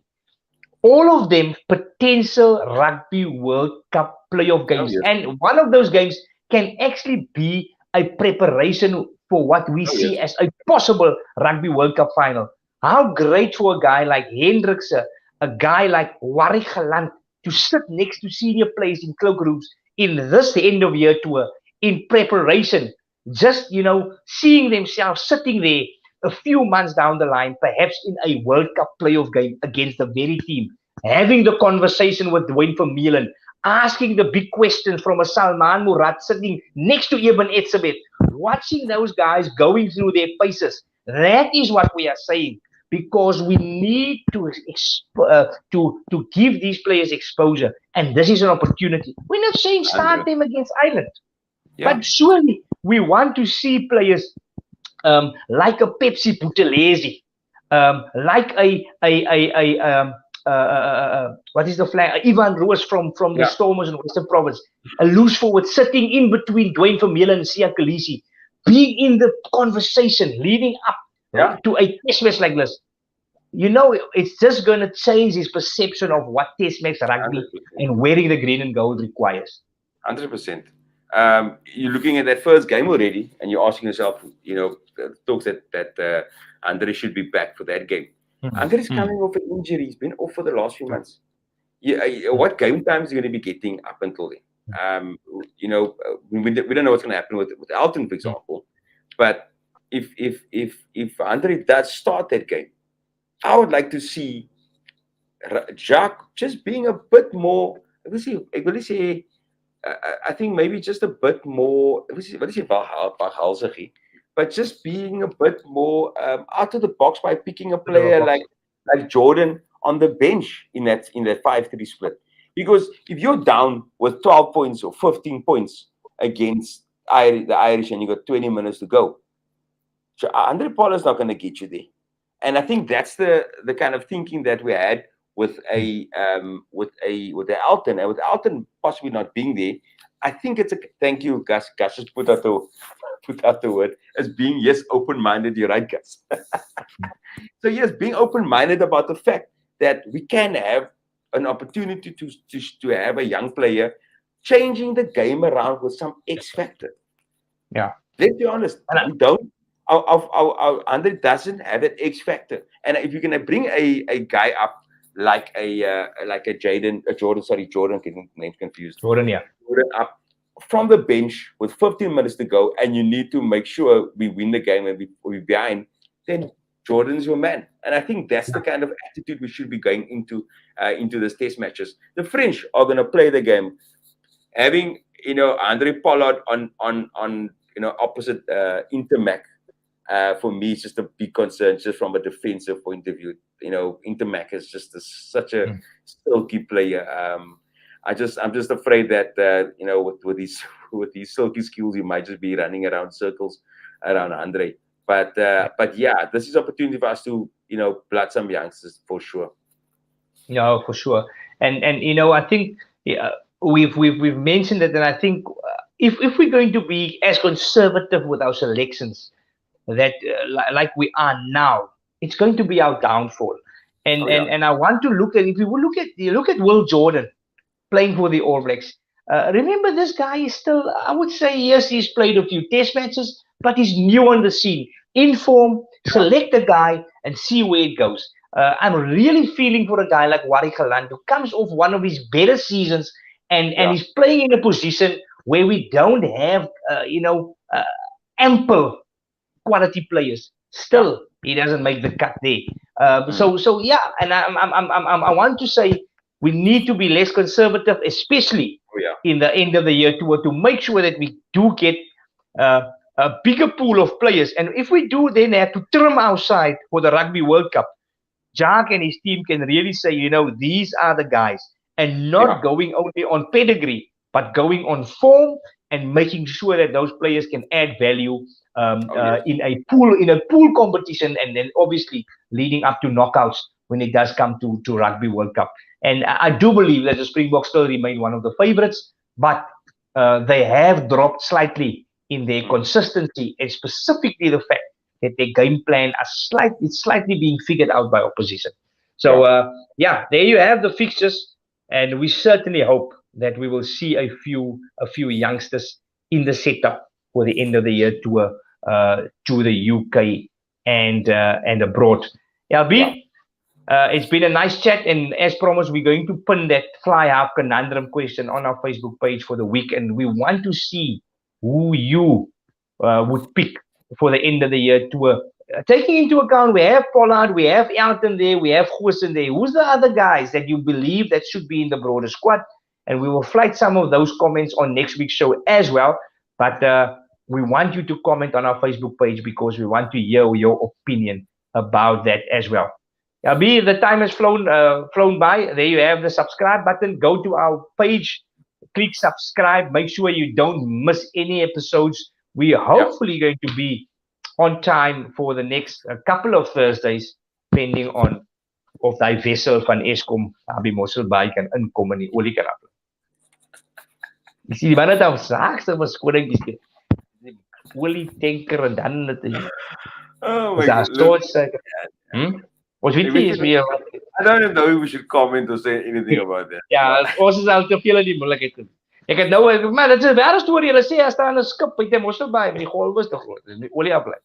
All of them potential Rugby World Cup playoff games. And one of those games can actually be a preparation for what we see as a possible Rugby World Cup final. How great for a guy like Hendrikse, a guy like Warwick Galant, to sit next to senior players in cloakrooms in this end of year tour in preparation, just seeing themselves sitting there a few months down the line, perhaps in a World Cup playoff game against the very team, having the conversation with Dwayne Vermeulen, asking the big questions from a Salman Murad sitting next to Eben Etzebeth, watching those guys going through their paces. That is what we are saying, because we need to give these players exposure, and this is an opportunity. We're not saying start them against Ireland, but surely we want to see players like a Pepsi Buthelezi, like what is the flag? Ivan Roos from the Stormers in Western Province, a loose forward sitting in between Dwayne Vermeulen and Siya Kolisi, being in the conversation leading up to a test match like this. It's just going to change his perception of what test match rugby
100%.
and wearing the green and gold requires.
100%. You're looking at that first game already, and you're asking yourself, talks that Andre should be back for that game. Andre is coming off an injury. He's been off for the last few months. What game time is he going to be getting up until then? We don't know what's going to happen with Elton, for example. But if Andre does start that game, I would like to see Jacques just being a bit more. I think maybe just a bit more. But just being a bit more out of the box by picking a player like Jordan on the bench in that 5-3 split. Because if you're down with 12 points or 15 points against the Irish and you got 20 minutes to go, so Andre Pollard's not going to get you there. And I think that's the kind of thinking that we had with the Elton, and with Elton possibly not being there. I think it's thank you, Gus. Gus just put out the word as being open-minded. You're right, Gus. So yes, being open-minded about the fact that we can have an opportunity to have a young player changing the game around with some X factor.
Yeah,
let's be honest. We don't. Our Andre doesn't have that X factor, and if you're gonna bring a guy up like a Jordan, getting names confused. Jordan up from the bench with 15 minutes to go, and you need to make sure we win the game and we're behind, then Jordan's your man. And I think that's the kind of attitude we should be going into this test matches. The French are going to play the game, having Andre Pollard on opposite Intermac. For me, it's just a big concern, just from a defensive point of view. Intermac is just such a silky player. I'm just afraid that with these silky skills, you might just be running around circles around Andre. But yeah, this is opportunity for us to blood some youngsters for sure.
Yeah, for sure. And I think we've mentioned it, and I think if we're going to be as conservative with our selections that like we are now, it's going to be our downfall. And I want to look at, if you look at Will Jordan playing for the All Blacks. Remember, this guy is still, I would say, yes, he's played a few test matches, but he's new on the scene. In form, select a guy and see where it goes. I'm really feeling for a guy like Warwick Galant, who comes off one of his better seasons and he's playing in a position where we don't have, ample quality players. Still, he doesn't make the cut there. So yeah, and I want to say we need to be less conservative, especially in the end of the year tour, to make sure that we do get a bigger pool of players. And if we do then have to trim our side for the Rugby World Cup, Jack and his team can really say, these are the guys, and not going only on pedigree, but going on form and making sure that those players can add value in a pool competition, and then obviously leading up to knockouts when it does come to Rugby World Cup. And I do believe that the Springboks still remain one of the favorites, but they have dropped slightly in their consistency, and specifically the fact that their game plan is slightly being figured out by opposition. So there you have the fixtures, and we certainly hope that we will see a few youngsters in the setup for the end of the year tour to the UK and abroad. LB, it's been a nice chat, and as promised, we're going to pin that fly half conundrum question on our Facebook page for the week, and we want to see who you would pick for the end of the year tour. Taking into account, we have Pollard, we have Elton there, we have Goosen there. Who's the other guys that you believe that should be in the broader squad? And we will flight some of those comments on next week's show as well. But we want you to comment on our Facebook page because we want to hear your opinion about that as well. Abi, the time has flown by. There you have the subscribe button. Go to our page, click subscribe. Make sure you don't miss any episodes. We are hopefully going to be on time for the next couple of Thursdays, depending on of die vessel van Eskom Abi Mosselbaai kan inkom in die olie kan afloop. Jy sien die manne daar saakste was skoning die olie tanker en dan dit.
Oh my God.
Ons weet nie is weer.
I don't even know if we should comment or say anything about that.
Ja, ons is al te veel in die moeilikheid gedoen. Ek het nou, maar dit is 'n ware storie. Hulle sê as daar 'n skip by Mosselbaai, die golwe is te groot. Dis die olie afbly.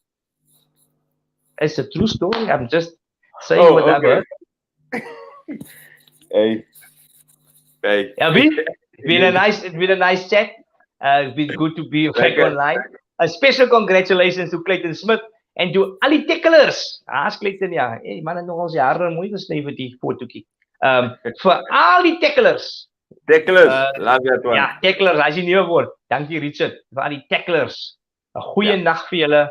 It's a true story. I'm just saying what I've heard.
Hey.
Yeah, it's been a nice chat. It's been good to be back online. A special congratulations to Clayton Smith and to al die Tekkelers. As Clayton, ja, hey, man, het nogal sy hare mooi gesny vir die fotootjie. Vir al die Tekkelers.
Tekkelers, love that one.
Ja, Tekkelers, as die nuwe woord. Dankie Richard. Vir al die Tekkelers. 'n Goeie nag vir julle.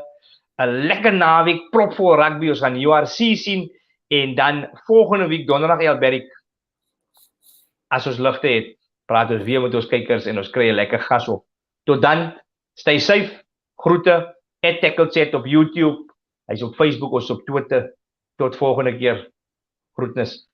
'n Lekker naweek, propvol rugby. Ons gaan URC sien en dan volgende week donderdag Elberik. As ons ligte het, praat ons weer met ons kykers en ons kry 'n lekker gas op. Tot dan, stay safe. Groete. Têkkel Chat op YouTube. Hy's op Facebook, ons op Twitter. Tot volgende keer. Groetnis.